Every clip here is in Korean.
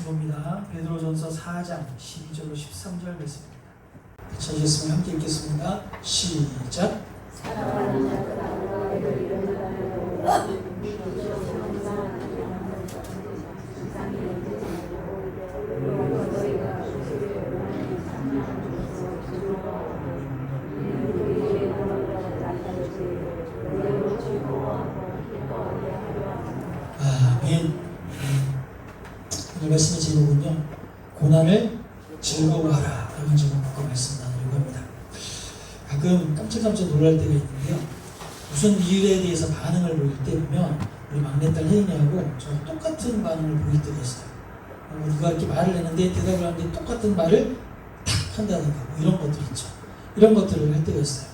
봅니다. 베드로전서 4장 12절로 13절 말씀입니다. 찾으셨으면 함께 읽겠습니다. 시작. 아멘. 오늘 말씀의 제목은요, 고난을 즐거워하라 라는 제목으로 말씀 나누려고 합니다. 가끔 깜짝깜짝 놀랄 때가 있는데요, 무슨 일에 대해서 반응을 보일 때 보면 우리 막내딸 혜인이하고 저랑 똑같은 반응을 보일 때가 있어요. 누가 이렇게 말을 했는데 대답을 하는데 똑같은 말을 탁 한다든가 뭐 이런 것들 있죠. 이런 것들을 할 때가 있어요.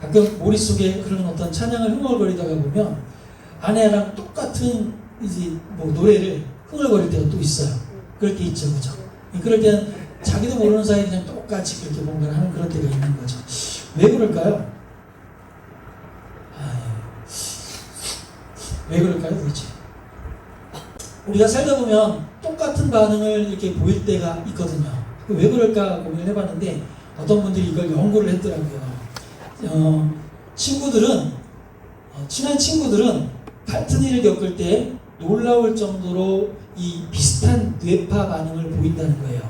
가끔 머릿속에 흐르는 어떤 찬양을 흥얼거리다가 보면 아내랑 똑같은 이제 뭐 노래를 흥얼거릴 때가 또 있어요. 그럴 때 있죠, 그죠? 그럴 때는 자기도 모르는 사이에 그냥 똑같이 그렇게 뭔가를 하는 그런 때가 있는 거죠. 왜 그럴까요? 왜 그럴까요, 도대체? 우리가 살다 보면 똑같은 반응을 이렇게 보일 때가 있거든요. 왜 그럴까 고민을 해봤는데 어떤 분들이 이걸 연구를 했더라고요. 친한 친구들은 같은 일을 겪을 때 놀라울 정도로 이 비슷한 뇌파 반응을 보인다는 거예요.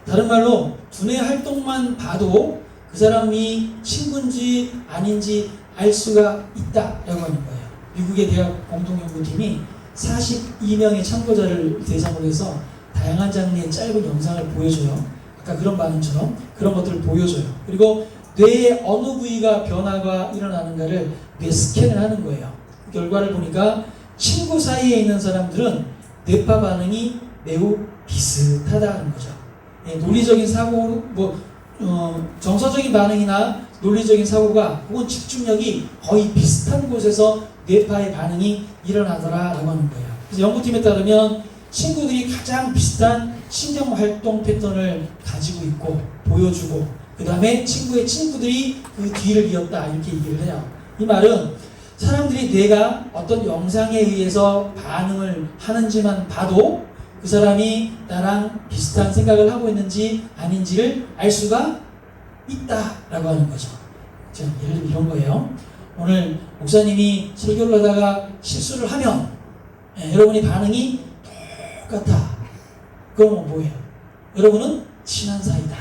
다른 말로 두뇌 활동만 봐도 그 사람이 친구인지 아닌지 알 수가 있다라고 하는 거예요. 미국의 대학 공동연구팀이 42명의 참고자를 대상으로 해서 다양한 장르의 짧은 영상을 보여줘요. 아까 그런 반응처럼 그런 것들을 보여줘요. 그리고 뇌의 어느 부위가 변화가 일어나는가를 뇌 스캔을 하는 거예요. 그 결과를 보니까 친구 사이에 있는 사람들은 뇌파 반응이 매우 비슷하다는 거죠. 논리적인 사고, 정서적인 반응이나 논리적인 사고가 혹은 집중력이 거의 비슷한 곳에서 뇌파의 반응이 일어나더라라고 하는 거예요. 그래서 연구팀에 따르면 친구들이 가장 비슷한 신경활동 패턴을 가지고 있고 보여주고 그 다음에 친구의 친구들이 그 뒤를 이었다 이렇게 얘기를 해요. 이 말은 사람들이 뇌가 어떤 영상에 의해서 반응을 하는지만 봐도 그 사람이 나랑 비슷한 생각을 하고 있는지 아닌지를 알 수가 있다라고 하는 거죠. 자, 예를 들면 이런 거예요. 오늘 목사님이 설교를 하다가 실수를 하면 여러분의 반응이 똑같아. 그러면 뭐예요? 여러분은 친한 사이다.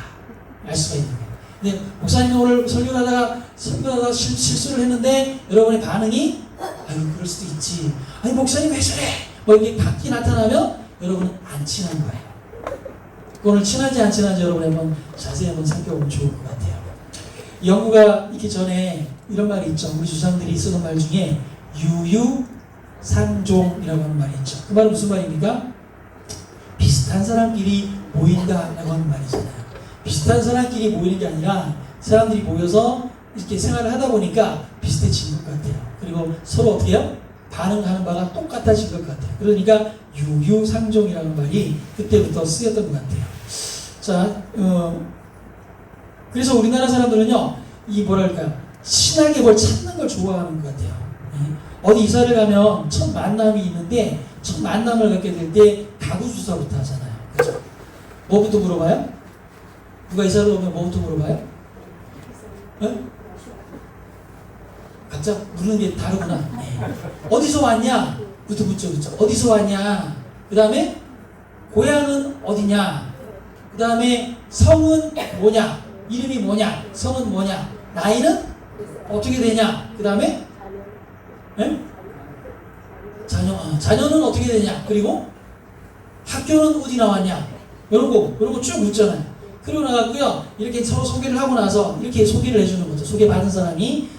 알 수가 있는 거예요. 근데 목사님이 오늘 설교를 하다가 실수를 했는데 여러분의 반응이 아유 그럴 수도 있지. 아니 목사님 왜 저래? 뭐 이렇게 각기 나타나면 여러분은 안 친한 거예요. 오늘 친한지 안 친한지 여러분 한번 자세히 한번 살펴보면 좋을 것 같아요. 연구가 있기 전에 이런 말이 있죠. 우리 조상들이 쓰는 말 중에 유유상종이라고 하는 말이 있죠. 그 말은 무슨 말입니까? 비슷한 사람끼리 모인다라고 하는 말이잖아요. 비슷한 사람끼리 모이는 게 아니라 사람들이 모여서 이렇게 생활을 하다 보니까 비슷해진 것 같아요. 그리고 서로 어떻게 해요? 반응하는 바가 똑같아진 것 같아요. 그러니까 유유상종이라는 말이 그때부터 쓰였던 것 같아요. 자, 그래서 우리나라 사람들은요, 이 뭐랄까요, 친하게 뭘 찾는 걸 좋아하는 것 같아요. 어디 이사를 가면 첫 만남이 있는데 첫 만남을 갖게 될 때 가구 주소부터 하잖아요. 그렇죠? 뭐부터 물어봐요? 누가 이사를 오면 뭐부터 물어봐요? 네? 각자 물는 게 다르구나. 네. 어디서 왔냐? 부터 묻죠, 그렇죠? 어디서 왔냐? 그 다음에 고향은 어디냐? 그 다음에 성은 뭐냐? 이름이 뭐냐? 성은 뭐냐? 나이는 어떻게 되냐? 그 다음에 네? 자녀는 어떻게 되냐? 그리고 학교는 어디 나왔냐? 이런 거 쭉 묻잖아요. 그러고 나갔고요. 이렇게 서로 소개를 하고 나서 이렇게 소개를 해주는 거죠. 소개받은 사람이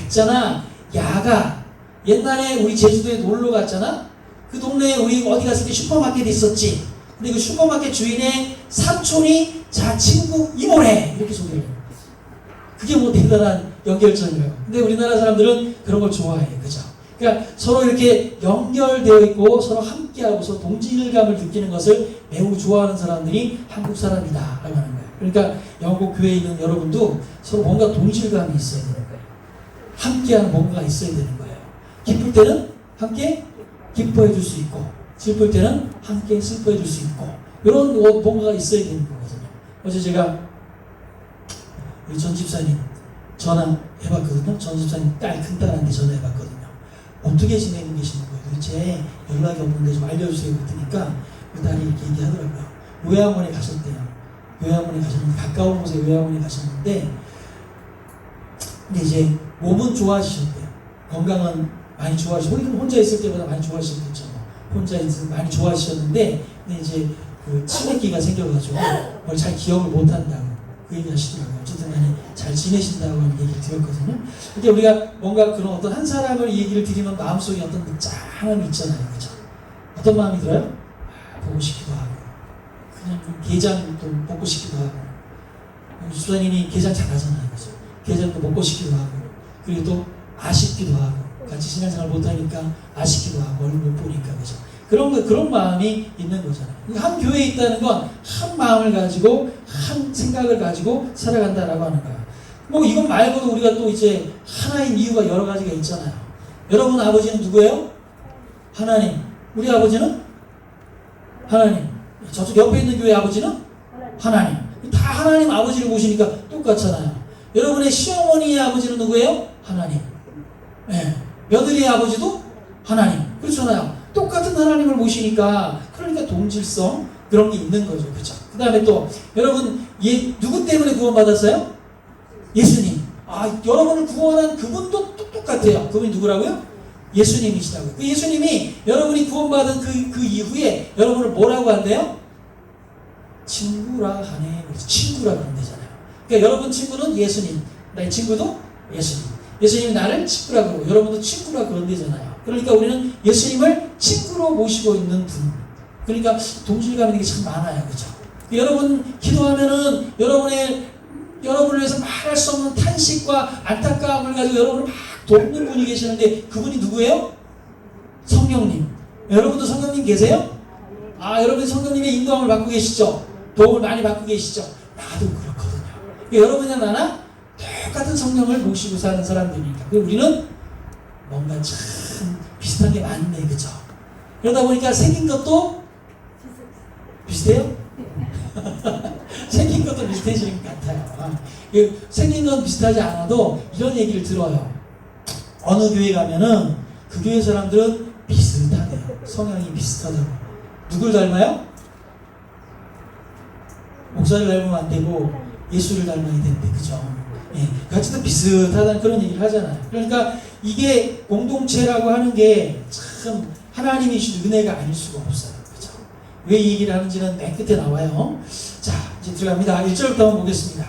있잖아. 야가 옛날에 우리 제주도에 놀러 갔잖아. 그 동네에 우리 어디 갔을 때 슈퍼마켓 있었지. 근데 그 슈퍼마켓 주인의 삼촌이 자 친구 이모래. 이렇게 소개를 해요. 그게 뭐 대단한 연결점이라고. 근데 우리나라 사람들은 그런 걸 좋아해. 그죠? 그러니까 서로 이렇게 연결되어 있고 서로 함께하고 서로 동질감을 느끼는 것을 매우 좋아하는 사람들이 한국 사람이다 라고 하는 거예요. 그러니까 영국 교회에 있는 여러분도 서로 뭔가 동질감이 있어야 되는 거예요. 함께하는 뭔가가 있어야 되는 거예요. 기쁠 때는 함께 기뻐해 줄 수 있고 슬플 때는 함께 슬퍼해 줄 수 있고 이런 뭔가가 있어야 되는 거거든요. 어제 제가 우리 전 집사님 전화해봤거든요. 전 집사님 큰 딸한테 전화해봤거든요. 어떻게 지내고 계시는 거예요? 도대체 연락이 없는데 좀 알려주세요. 그랬더니까 그 딸이 이렇게 얘기하더라고요. 요양원에 가셨대요. 요양원에 가셨는데, 가까운 곳에 요양원에 가셨는데, 근데 이제 몸은 좋아지셨대요. 건강은 많이 좋아지고, 혼자 있을 때보다 많이 좋아지셨겠죠. 혼자 있을 때 많이 좋아지셨는데, 근데 이제 그 치매기가 생겨가지고 뭘 잘 기억을 못한다고 그 얘기 하시더라고요. 어쨌든 간에 잘 지내신다고 하는 얘기를 들었거든요. 그러니까 우리가 뭔가 그런 어떤 한 사람을 얘기를 드리면 마음속에 어떤 짠함이 있잖아요. 그죠? 어떤 마음이 들어요? 보고 싶기도 하고, 그냥 게장도 먹고 싶기도 하고, 주사님이 게장 잘하잖아요. 그죠? 게장도 먹고 싶기도 하고, 그리고 또 아쉽기도 하고, 같이 신앙생활 못하니까 아쉽기도 하고, 얼굴 못 보니까. 그죠? 그런 마음이 있는 거잖아요. 한 교회에 있다는 건 한 마음을 가지고 한 생각을 가지고 살아간다라고 하는 거예요. 뭐 이것 말고도 우리가 또 이제 하나인 이유가 여러 가지가 있잖아요. 여러분 아버지는 누구예요? 하나님. 우리 아버지는 하나님. 저쪽 옆에 있는 교회 아버지는 하나님. 다 하나님 아버지를 모시니까 똑같잖아요. 여러분의 시어머니의 아버지는 누구예요? 하나님. 네. 며느리의 아버지도 하나님. 그렇잖아요. 똑같은 하나님을 모시니까, 그러니까 동질성 그런 게 있는 거죠. 그렇죠? 그 다음에 또 여러분 누구 때문에 구원받았어요? 예수님. 여러분을 구원한 그분도 똑같아요. 그분이 누구라고요? 예수님이시라고요. 그 예수님이 여러분이 구원받은 그 이후에 여러분을 뭐라고 한대요? 친구라 하네. 친구라 그런대잖아요. 그러니까 여러분 친구는 예수님, 나의 친구도 예수님. 예수님이 나를 친구라 그러고 여러분도 친구라 그런대잖아요. 그러니까 우리는 예수님을 친구로 모시고 있는 분. 그러니까 동질감 있는 게 참 많아요. 그죠? 여러분 기도하면은 여러분을 위해서 말할 수 없는 탄식과 안타까움을 가지고 여러분을 막 돕는 분이 계시는데, 그분이 누구예요? 성령님. 여러분도 성령님 계세요? 여러분이 성령님의 인도함을 받고 계시죠? 도움을 많이 받고 계시죠? 나도 그렇거든요. 여러분이나 나나 똑같은 성령을 모시고 사는 사람들이니까. 우리는 뭔가 참 비슷한 게 많네. 그죠? 그러다 보니까 생긴 것도 비슷해요? 생긴 것도 비슷해지는 것 같아요. 생긴 건 비슷하지 않아도 이런 얘기를 들어요. 어느 교회 가면은 그 교회 사람들은 비슷하대요. 성향이 비슷하다고. 누굴 닮아요? 목사를 닮으면 안 되고 예수를 닮아야 되는데, 그죠? 예, 같이 비슷하다는 그런 얘기를 하잖아요. 그러니까 이게 공동체라고 하는 게 참 하나님이 주신 은혜가 아닐 수가 없어요. 그죠? 왜 이 얘기를 하는지는 맨 끝에 나와요. 자, 이제 들어갑니다. 1절부터 한번 보겠습니다.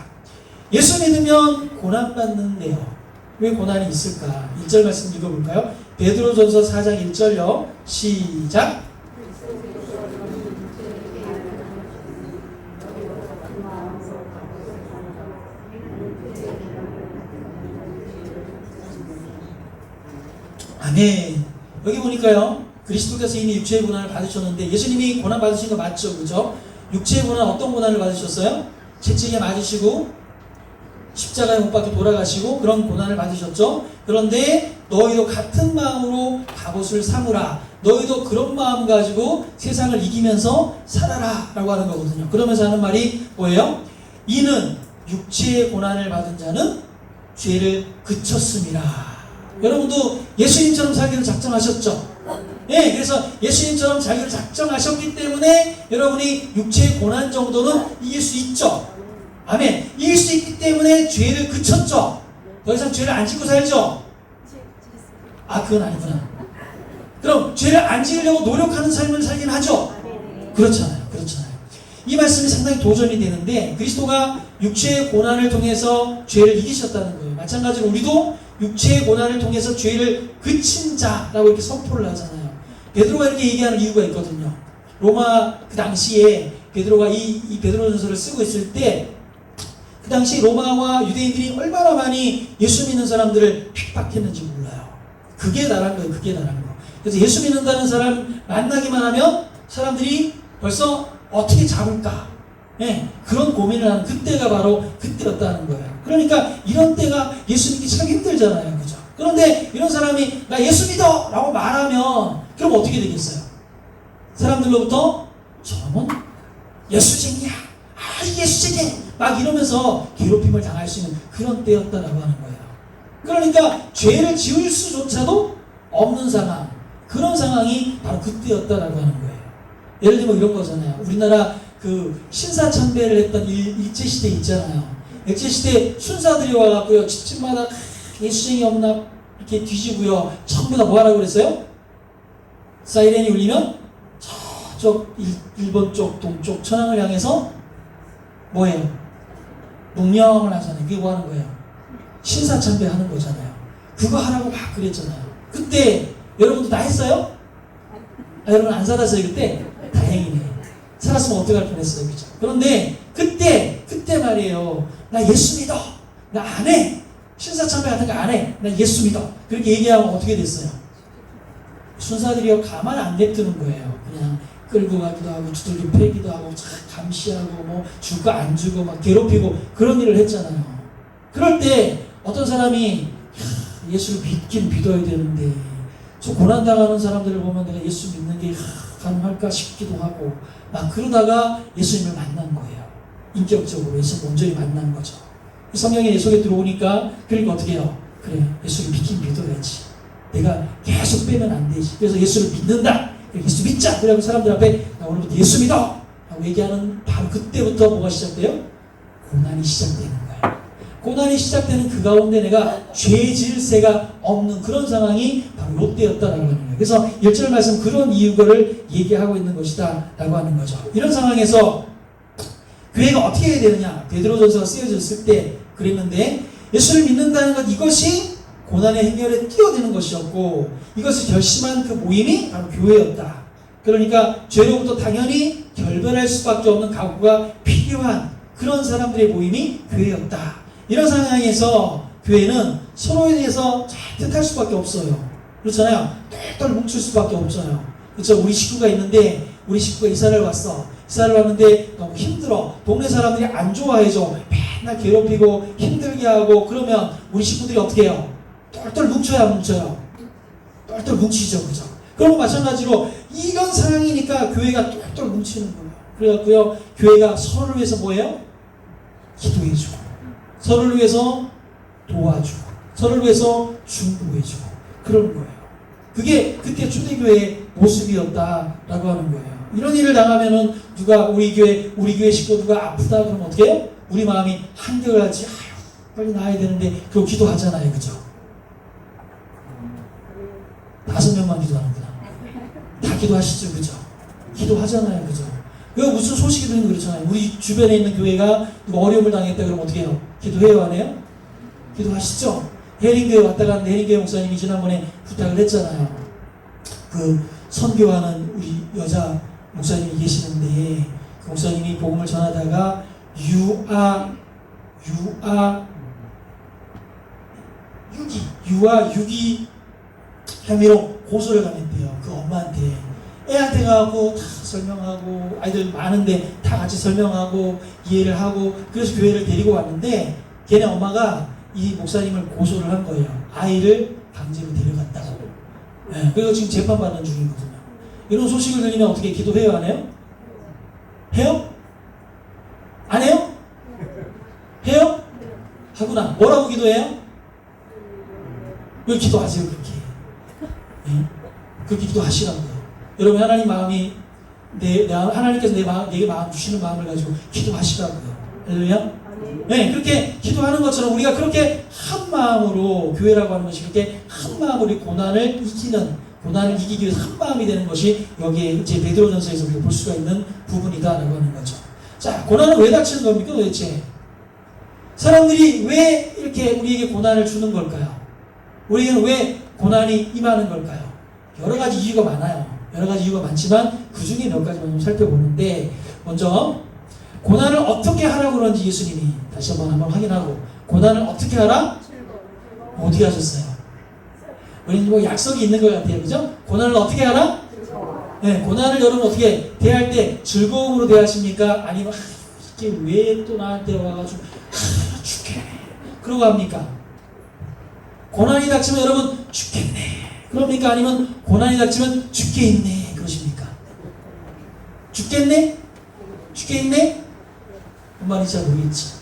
예수 믿으면 고난받는데요. 왜 고난이 있을까? 1절 말씀 읽어볼까요? 베드로전서 4장 1절요. 시작. 아멘. 여기 보니까요, 그리스도께서 이미 육체의 고난을 받으셨는데, 예수님이 고난 받으신 거 맞죠? 그죠? 육체의 고난, 어떤 고난을 받으셨어요? 채찍에 맞으시고 십자가에 못 박혀 돌아가시고 그런 고난을 받으셨죠? 그런데 너희도 같은 마음으로 갑옷을 삼으라. 너희도 그런 마음 가지고 세상을 이기면서 살아라 라고 하는 거거든요. 그러면서 하는 말이 뭐예요? 이는 육체의 고난을 받은 자는 죄를 그쳤음이라. 여러분도 예수님처럼 살기를 작정하셨죠? 네, 그래서 예수님처럼 자기를 작정하셨기 때문에 여러분이 육체의 고난 정도는 이길 수 있죠. 아멘. 이길 수 있기 때문에 죄를 그쳤죠. 더 이상 죄를 안 짓고 살죠. 그건 아니구나. 그럼 죄를 안 지으려고 노력하는 삶을 살긴 하죠. 그렇잖아요. 이 말씀이 상당히 도전이 되는데, 그리스도가 육체의 고난을 통해서 죄를 이기셨다는 거예요. 마찬가지로 우리도 육체의 고난을 통해서 죄를 그친 자라고 이렇게 선포를 하잖아요. 베드로가 이렇게 얘기하는 이유가 있거든요. 로마 그 당시에 베드로가 이 베드로전서를 쓰고 있을 때, 그 당시 로마와 유대인들이 얼마나 많이 예수 믿는 사람들을 핍박했는지 몰라요. 그게 나란 거예요. 그래서 예수 믿는다는 사람 만나기만 하면 사람들이 벌써 어떻게 잡을까? 네, 그런 고민을 하는 그때가 바로 그때였다는 거예요. 그러니까 이런 때가 예수 믿기 참 힘들잖아요. 그죠? 그런데 이런 사람이 나 예수 믿어! 라고 말하면 그럼 어떻게 되겠어요? 사람들로부터 저놈은 예수쟁이야, 예수쟁이 막 이러면서 괴롭힘을 당할 수 있는 그런 때였다라고 하는 거예요. 그러니까 죄를 지을 수조차도 없는 상황, 그런 상황이 바로 그때였다라고 하는 거예요. 예를 들면 이런 거잖아요. 우리나라 그 신사참배를 했던 일제시대 있잖아요. 일제시대 순사들이 와갖고요, 집집마다 예수쟁이 없나 이렇게 뒤지고요, 전부 다 뭐 하라고 그랬어요? 사이렌이 울리면 저쪽 일본 쪽 동쪽 천황을 향해서 뭐예요? 문명을 하잖아요. 그게 뭐 하는 거예요? 신사참배 하는 거잖아요. 그거 하라고 막 그랬잖아요. 그때 여러분도 다 했어요? 여러분 안 살았어요 그때? 다행이네. 살았으면 어떡할 뻔했어요, 그죠? 그런데 그때 말이에요. 나 예수 믿어. 나 안 해. 신사참배 같은 거 안 해. 나 예수 믿어. 그렇게 얘기하면 어떻게 됐어요? 순사들이요 가만 안 냅두는 거예요. 그냥 끌고 가기도 하고 두들겨 패기도 하고 감시하고 뭐 주고 안 주고 막 괴롭히고 그런 일을 했잖아요. 그럴 때 어떤 사람이 예수를 믿긴 믿어야 되는데 저 고난당하는 사람들을 보면 내가 예수 믿는 게 가능할까 싶기도 하고 막 그러다가 예수님을 만난 거예요. 인격적으로 예수 온전히 만난 거죠. 성령이 내 속에 들어오니까 그러니까 어떻게 해요? 그래, 예수를 믿긴 믿어야지. 내가 계속 빼면 안 되지. 그래서 예수를 믿는다. 예수 믿자. 그래서 사람들 앞에 나 오늘부터 예수 믿어 라고 얘기하는 바로 그때부터 뭐가 시작돼요? 고난이 시작되는 거예요. 고난이 시작되는 그 가운데 내가 죄 지을 새가 없는 그런 상황이 바로 이때였다라고 하는 거예요. 그래서 1절 말씀 그런 이유를 얘기하고 있는 것이다 라고 하는 거죠. 이런 상황에서 교회가 어떻게 해야 되느냐? 베드로전서가 쓰여졌을 때 그랬는데 예수를 믿는다는 것 이것이 고난의 행렬에 뛰어드는 것이었고 이것을 결심한 그 모임이 바로 교회였다. 그러니까 죄로부터 당연히 결별할 수밖에 없는 각오가 필요한 그런 사람들의 모임이 교회였다. 이런 상황에서 교회는 서로에 대해서 잘 뜻할 수밖에 없어요. 그렇잖아요. 똘똘 뭉칠 수밖에 없어요. 그렇죠. 우리 식구가 있는데 우리 식구가 이사를 왔어. 이사를 왔는데 너무 힘들어. 동네 사람들이 안 좋아해줘. 맨날 괴롭히고 힘들게 하고 그러면 우리 식구들이 어떻게 해요? 똘똘 뭉쳐야 뭉쳐요. 똘똘 뭉치죠. 그죠? 그럼 마찬가지로 이런 상황이니까 교회가 똘똘 뭉치는 거예요. 그래갖고요, 교회가 서로를 위해서 뭐예요? 기도해주고, 서로를 위해서 도와주고, 서로를 위해서 중보해주고, 그런 거예요. 그게 그때 초대교회의 모습이었다라고 하는 거예요. 이런 일을 당하면은 누가 우리 교회 식구 누가 아프다 그러면 어떻게 해요? 우리 마음이 한결같이 빨리 나아야 되는데 그거 기도하잖아요. 그죠? 5명만 기도하는구나. 다 기도하시죠. 그죠? 기도하잖아요. 그죠? 왜 무슨 소식이 들리는 그렇잖아요. 우리 주변에 있는 교회가 누가 어려움을 당했다 그러면 어떻게 해요? 기도해요? 안 해요? 기도하시죠? 해링교회 왔다 갔는데 해링교회 목사님이 지난번에 부탁을 했잖아요. 그 선교하는 우리 여자 목사님이 계시는데 그 목사님이 복음을 전하다가 유아 유기 혐의로 고소를 당했대요. 그 엄마한테. 애한테 가고 다 설명하고 아이들 많은데 다 같이 설명하고 이해를 하고 그래서 교회를 데리고 왔는데 걔네 엄마가 이 목사님을 고소를 한 거예요. 아이를 강제로 데려갔다고. 네, 그래서 지금 재판받는 중이거든요. 이런 소식을 들리면 어떻게 기도해요? 안 해요? 해요? 안 해요? 해요? 하구나. 뭐라고 기도해요? 왜 기도하세요 그렇게? 네? 그렇게 기도하시라고요. 여러분 하나님 마음이 하나님께서 내게 마음 주시는 마음을 가지고 기도하시라고요. 할렐루야? 네, 그렇게 기도하는 것처럼 우리가 그렇게 한 마음으로 교회라고 하는 것이 그렇게 한 마음으로 고난을 이기기 위해서 한 마음이 되는 것이 여기에 이제 베드로전서에서 우리가 볼 수가 있는 부분이다라고 하는 거죠. 자, 고난은 왜 닥치는 겁니까 도대체? 사람들이 왜 이렇게 우리에게 고난을 주는 걸까요? 우리에게는 왜 고난이 임하는 걸까요? 여러 가지 이유가 많아요. 여러 가지 이유가 많지만 그 중에 몇 가지만 좀 살펴보는데 먼저 고난을 어떻게 하라고 그런지 예수님이 다시 한번 확인하고 고난을 어떻게 하라? 어떻게 하셨어요? 우리는 뭐 약속이 있는 것 같아요. 그죠? 고난을 어떻게 하라? 네, 고난을 여러분 어떻게 대할 때 즐거움으로 대하십니까? 아니면 이게 왜 또 나한테 와가지고 죽겠네 그러고 합니까? 고난이 닥치면 여러분 죽겠네 그럽니까? 아니면 고난이 닥치면 죽겠네 그러십니까? 죽겠네? 죽겠네? 뭔 말인지 잘 모르겠지.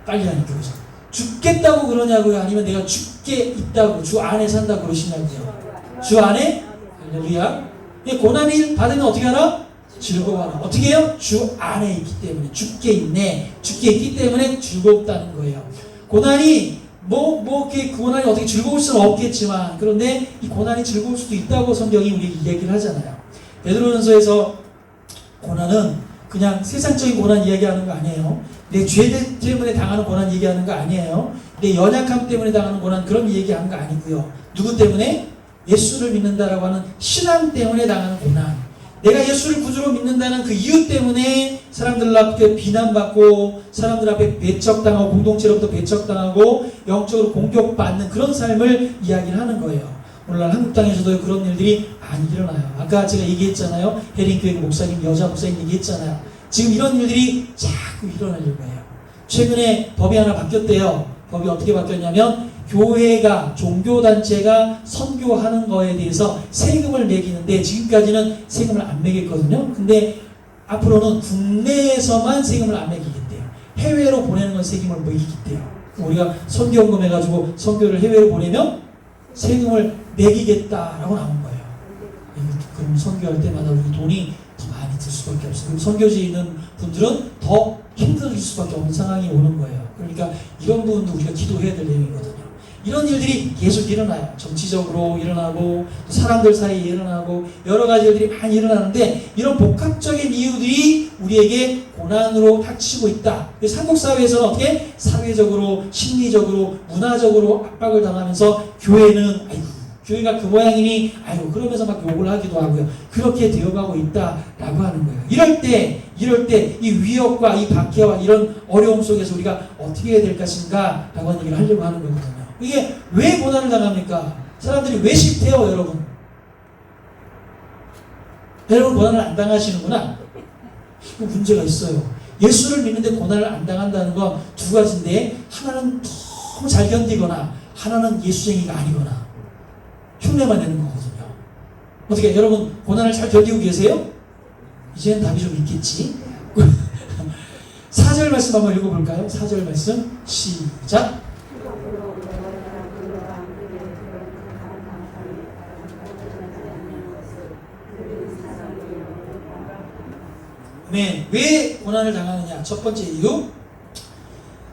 빨리 하니까 그죠? 죽겠다고 그러냐고요? 아니면 내가 죽게 있다고 주 안에 산다고 그러시냐고요? 주 안에? 할렐루야. 고난이 받으면 어떻게 하나? 즐거워하라. 어떻게 해요? 주 안에 있기 때문에. 죽게 있네. 죽게 있기 때문에 즐겁다는 거예요. 고난이 그 고난이 어떻게 즐거울 수는 없겠지만, 그런데 이 고난이 즐거울 수도 있다고 성경이 우리 얘기를 하잖아요. 베드로전서에서 고난은 그냥 세상적인 고난 이야기하는 거 아니에요. 내 죄 때문에 당하는 고난 얘기하는 거 아니에요. 내 연약함 때문에 당하는 고난, 그런 얘기하는 거 아니고요. 누구 때문에? 예수를 믿는다라고 하는 신앙 때문에 당하는 고난. 내가 예수를 구주로 믿는다는 그 이유 때문에 사람들 앞에 비난받고, 사람들 앞에 배척당하고, 공동체로부터 배척당하고, 영적으로 공격받는 그런 삶을 이야기를 하는 거예요. 오늘날 한국 땅에서도 그런 일들이 많이 일어나요. 아까 제가 얘기했잖아요. 해링교회 목사님, 여자 목사님 얘기했잖아요. 지금 이런 일들이 자꾸 일어나려고 해요. 최근에 법이 하나 바뀌었대요. 법이 어떻게 바뀌었냐면, 교회가, 종교단체가 선교하는 거에 대해서 세금을 매기는데, 지금까지는 세금을 안 매겼거든요. 근데 앞으로는 국내에서만 세금을 안 매기겠대요. 해외로 보내는 건 세금을 매기겠대요. 우리가 선교원금 해가지고 선교를 해외로 보내면 세금을 매기겠다라고 나온 거예요. 그럼 선교할 때마다 우리 돈이 더 많이 들 수밖에 없어요. 그럼 선교지에 있는 분들은 더 힘들어질 수밖에 없는 상황이 오는 거예요. 그러니까 이런 부분도 우리가 기도해야 될 내용이거든요. 이런 일들이 계속 일어나요. 정치적으로 일어나고, 사람들 사이에 일어나고, 여러 가지 일들이 많이 일어나는데, 이런 복합적인 이유들이 우리에게 고난으로 닥치고 있다. 그래서 한국 사회에서는 어떻게? 사회적으로, 심리적으로, 문화적으로 압박을 당하면서 교회는, 아이고, 교회가 그 모양이니, 아이고, 그러면서 막 욕을 하기도 하고요. 그렇게 되어가고 있다라고 하는 거예요. 이럴 때, 이 위협과 이 박해와 이런 어려움 속에서 우리가 어떻게 해야 될 것인가? 라고 하는 얘기를 하려고 하는 거거든요. 이게 왜 고난을 당합니까? 사람들이 왜 싫대요, 여러분? 여러분 고난을 안 당하시는구나. 이거 문제가 있어요. 예수를 믿는데 고난을 안 당한다는 건 두 가지인데, 하나는 너무 잘 견디거나, 하나는 예수쟁이가 아니거나 흉내만 내는 거거든요. 어떻게 여러분 고난을 잘 견디고 계세요? 이제는 답이 좀 있겠지. 4절 말씀 한번 읽어볼까요? 4절 말씀 시작. 왜 고난을 당하느냐? 첫 번째 이유,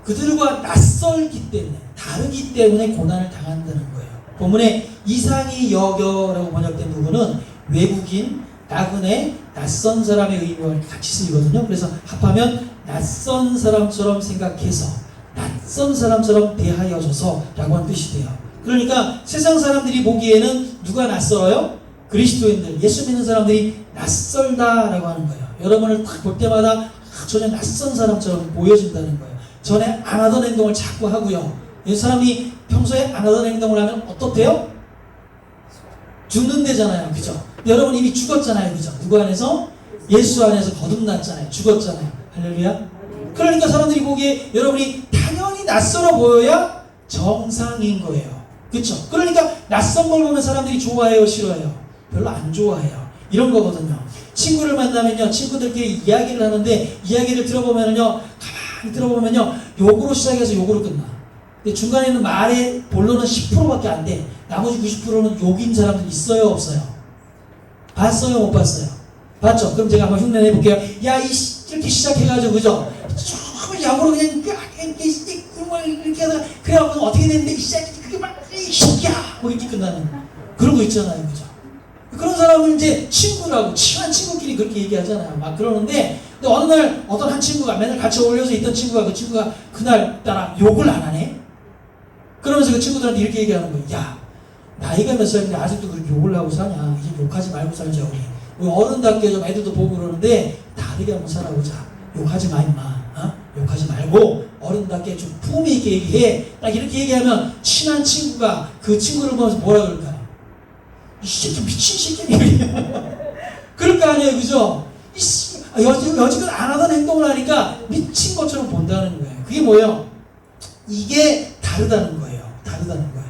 그들과 낯설기 때문에, 다르기 때문에 고난을 당한다는 거예요. 본문에 이상히 여겨라고 번역된 부분은 외국인, 나그네, 낯선 사람의 의미와 같이 쓰이거든요. 그래서 합하면 낯선 사람처럼 생각해서, 낯선 사람처럼 대하여져서 라고 하는 뜻이 돼요. 그러니까 세상 사람들이 보기에는 누가 낯설어요? 그리스도인들, 예수 믿는 사람들이 낯설다라고 하는 거예요. 여러분을 딱 볼 때마다 전혀 낯선 사람처럼 보여진다는 거예요. 전에 안 하던 행동을 자꾸 하고요. 이 사람이 평소에 안 하던 행동을 하면 어떻대요? 죽는다잖아요. 그죠? 여러분 이미 죽었잖아요. 그죠? 누구 안에서? 예수 안에서 거듭났잖아요. 죽었잖아요. 할렐루야. 그러니까 사람들이 보기에 여러분이 당연히 낯설어 보여야 정상인 거예요. 그렇죠? 그러니까 낯선 걸 보면 사람들이 좋아해요, 싫어해요? 별로 안 좋아해요. 이런 거거든요. 친구를 만나면요, 친구들끼리 이야기를 하는데, 이야기를 들어보면요, 가만히 들어보면요, 욕으로 시작해서 욕으로 끝나. 근데 중간에는 말의 본론은 10%밖에 안 돼. 나머지 90%는 욕인 사람들 있어요, 없어요? 봤어요, 못 봤어요? 봤죠? 그럼 제가 한번 흉내 내볼게요. 야, 이렇게 시작해가지고, 그죠? 조금 약으로 그냥, 이렇게 하다가, 그래갖고 어떻게 됐는데, 그게 막, 이 새끼야! 뭐 이렇게 끝나는. 그런 거 있잖아요, 그죠? 그런 사람은 이제 친구라고, 친한 친구끼리 그렇게 얘기하잖아요. 막 그러는데, 근데 어느 날 어떤 한 친구가, 맨날 같이 어울려서 있던 친구가, 그 친구가 그날 따라 욕을 안 하네? 그러면서 그 친구들한테 이렇게 얘기하는 거예요. 야, 나이가 몇 살인데 아직도 그렇게 욕을 하고 사냐? 이제 욕하지 말고 살자, 우리 어른답게 좀 애들도 보고 그러는데, 다르게 한번 살아보자. 욕하지 마, 임마. 욕하지 말고, 어른답게 좀 품위 있게 얘기해. 딱 이렇게 얘기하면, 친한 친구가 그 친구를 보면서 뭐라 그럴까요? 이 새끼 미친 새끼야. 그럴 거 아니에요, 그죠? 여지껏 안 하던 행동을 하니까 미친 것처럼 본다는 거예요. 그게 뭐예요? 이게 다르다는 거예요. 다르다는 거예요.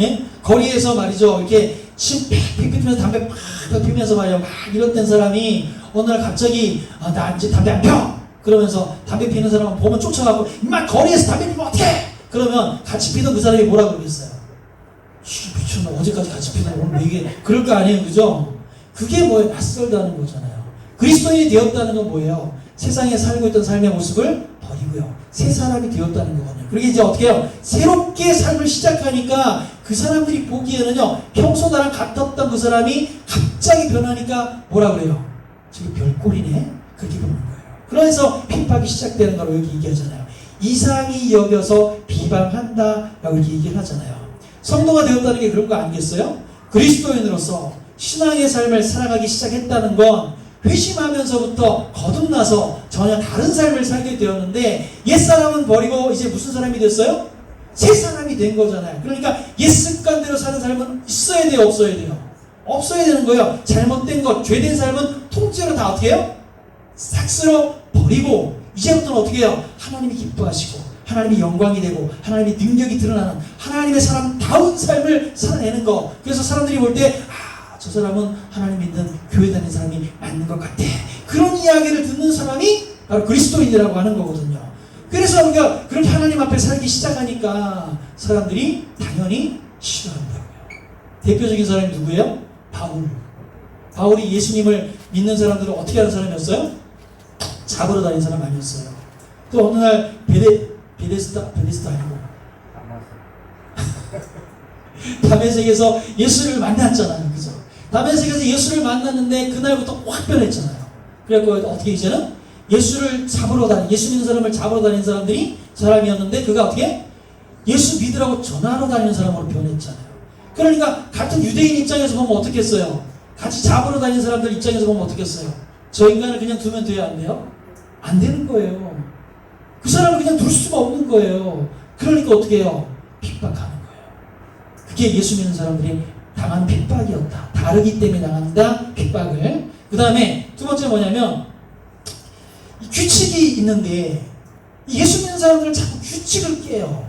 예? 거리에서 말이죠, 이렇게 침 팩팩 피면서 담배 팍 피면서 말이야, 막 이렇던 사람이 어느 날 갑자기 나 이제 담배 안 펴! 그러면서 담배 피는 사람을 보면 쫓아가고 막 거리에서 담배 피면 어떡해! 그러면 같이 피던 그 사람이 뭐라 그러겠어요? 미쳤나? 어제까지 같이 피던 오늘 왜 이게 그럴 거 아니에요, 그죠? 그게 뭐예요? 낯설다는 거잖아요. 그리스도인이 되었다는 건 뭐예요? 세상에 살고 있던 삶의 모습을 버리고요. 새 사람이 되었다는 거거든요. 그러게 이제 어떻게 해요? 새롭게 삶을 시작하니까 그 사람들이 보기에는요, 평소 나랑 같았던 그 사람이 갑자기 변하니까 뭐라 그래요? 저기 별꼴이네? 그렇게 보는 거예요. 그래서 핍박이 시작되는 거라고 여기 얘기하잖아요. 이상히 여겨서 비방한다 라고 이렇게 얘기를 하잖아요. 성도가 되었다는 게 그런 거 아니겠어요? 그리스도인으로서 신앙의 삶을 살아가기 시작했다는 건 회심하면서부터 거듭나서 전혀 다른 삶을 살게 되었는데 옛사람은 버리고 이제 무슨 사람이 됐어요? 새 사람이 된 거잖아요. 그러니까 옛 습관대로 사는 삶은 있어야 돼요? 없어야 돼요? 없어야 되는 거예요. 잘못된 것, 죄된 삶은 통째로 다 어떻게 해요? 싹 쓸어 버리고 이제부터는 어떻게 해요? 하나님이 기뻐하시고 하나님이 영광이 되고 하나님의 능력이 드러나는 하나님의 사람다운 삶을 살아내는 거. 그래서 사람들이 볼 때 저 사람은 하나님 믿는 교회 다니는 사람이 맞는 것 같아. 그런 이야기를 듣는 사람이 바로 그리스도인이라고 하는 거거든요. 그래서 우리가 그렇게 하나님 앞에 살기 시작하니까 사람들이 당연히 싫어한다고요. 대표적인 사람이 누구예요? 바울. 바울이 예수님을 믿는 사람들을 어떻게 하는 사람이었어요? 잡으러 다니는 사람 아니었어요. 또 어느 날 베데스다 아니고 다메섹에서 예수를 만났잖아요. 그죠? 다메섹에서 예수를 만났는데 그날부터 확 변했잖아요. 그래서 어떻게 이제는 예수를 잡으러 다니는, 예수 믿는 사람을 잡으러 다니는 사람이었는데 그가 어떻게? 예수 믿으라고 전하러 다니는 사람으로 변했잖아요. 그러니까 같은 유대인 입장에서 보면 어떻겠어요? 같이 잡으러 다니는 사람들 입장에서 보면 어떻겠어요? 저 인간을 그냥 두면 돼요? 안 돼요? 안 되는 거예요. 그 사람을 그냥 둘 수가 없는 거예요. 그러니까 어떻게 해요? 핍박하는 거예요. 그게 예수 믿는 사람들이 당한 핍박이었다. 다르기 때문에 당한다. 핍박을. 그 다음에 두 번째 뭐냐면 규칙이 있는데 예수 믿는 사람들은 자꾸 규칙을 깨요.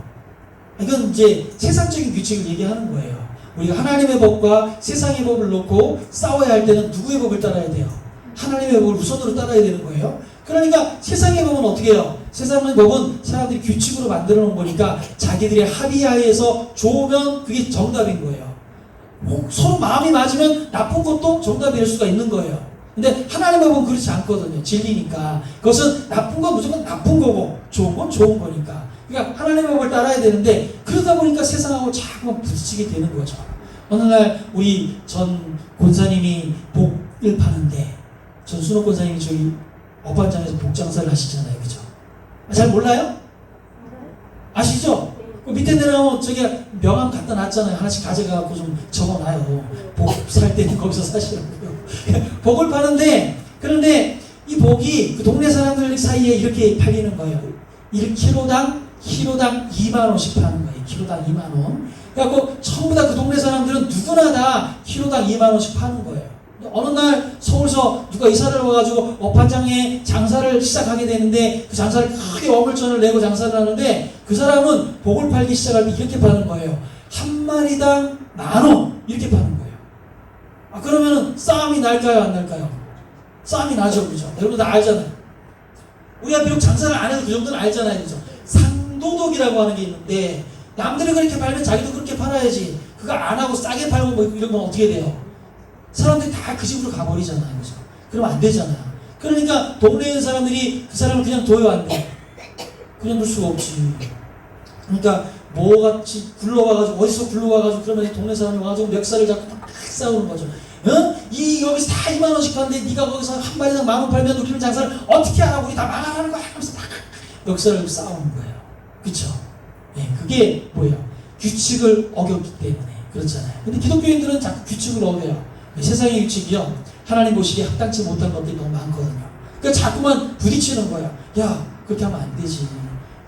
이건 이제 세상적인 규칙을 얘기하는 거예요. 우리가 하나님의 법과 세상의 법을 놓고 싸워야 할 때는 누구의 법을 따라야 돼요? 하나님의 법을 우선으로 따라야 되는 거예요. 그러니까 세상의 법은 어떻게 해요? 세상의 법은 사람들이 규칙으로 만들어 놓은 거니까 자기들의 합의하에서 좋으면 그게 정답인 거예요. 서로 마음이 맞으면 나쁜 것도 정답이 될 수가 있는 거예요. 근데 하나님의 법은 그렇지 않거든요. 진리니까. 그것은 나쁜 건 무조건 나쁜 거고 좋은 건 좋은 거니까. 그러니까 하나님의 법을 따라야 되는데 그러다 보니까 세상하고 자꾸만 부딪히게 되는 거죠. 어느 날 우리 전 권사님이 복을 파는데 전 순옥 권사님이 저희 업반장에서 복장사를 하시잖아요. 그죠? 잘 몰라요? 아시죠? 그 밑에 내려가면 저기 명함 갖다 놨잖아요. 하나씩 가져가고 좀 적어놔요. 복 살 때는 거기서 사시라고요. 복을 파는데 그런데 이 복이 그 동네 사람들 사이에 이렇게 팔리는 거예요. 1kg당 2만 원씩 파는 거예요. 키로당 2만 원. 그래갖고 전부 다 그 동네 사람들은 누구나 다 키로당 2만 원씩 파는 거예요. 어느 날 서울서 누가 이사를 와가지고 업판장에 장사를 시작하게 되는데 그 장사를 크게 어물전을 내고 장사를 하는데 그 사람은 복을 팔기 시작할 때 이렇게 파는 거예요. 한 마리당 10,000원 이렇게 파는 거예요. 그러면은 싸움이 날까요? 안 날까요? 싸움이 나죠. 그죠? 여러분 다 알잖아요. 우리가 비록 장사를 안 해도 그 정도는 알잖아요. 그죠? 상도덕이라고 하는 게 있는데 남들이 그렇게 팔면 자기도 그렇게 팔아야지. 그거 안 하고 싸게 팔고 뭐 이런 건 어떻게 돼요? 사람들이 다 그 집으로 가버리잖아요. 그죠? 그러면 안 되잖아요. 그러니까 동네에 있는 사람들이 그 사람을 그냥 둬요, 안 돼? 그냥 둘 수가 없지. 그러니까 뭐같이 굴러와가지고 어디서 굴러와가지고 그러면 동네 사람이 와가지고 멱살을 잡고 막 싸우는 거죠. 응? 여기서 다 2만 원씩 파는데 네가 거기서 한 마리당 10,000원 팔면 우리는 장사를 어떻게 하라고 우리 다 망하라는 거야 하면서 막 멱살을 싸우는 거예요. 그쵸? 예, 그게 뭐예요? 규칙을 어겼기 때문에 그렇잖아요. 근데 기독교인들은 자꾸 규칙을 어겨요. 세상의 규칙이요, 하나님 보시기에 합당치 못한 것들이 너무 많거든요. 그러니까 자꾸만 부딪히는 거야. 야, 그렇게 하면 안 되지.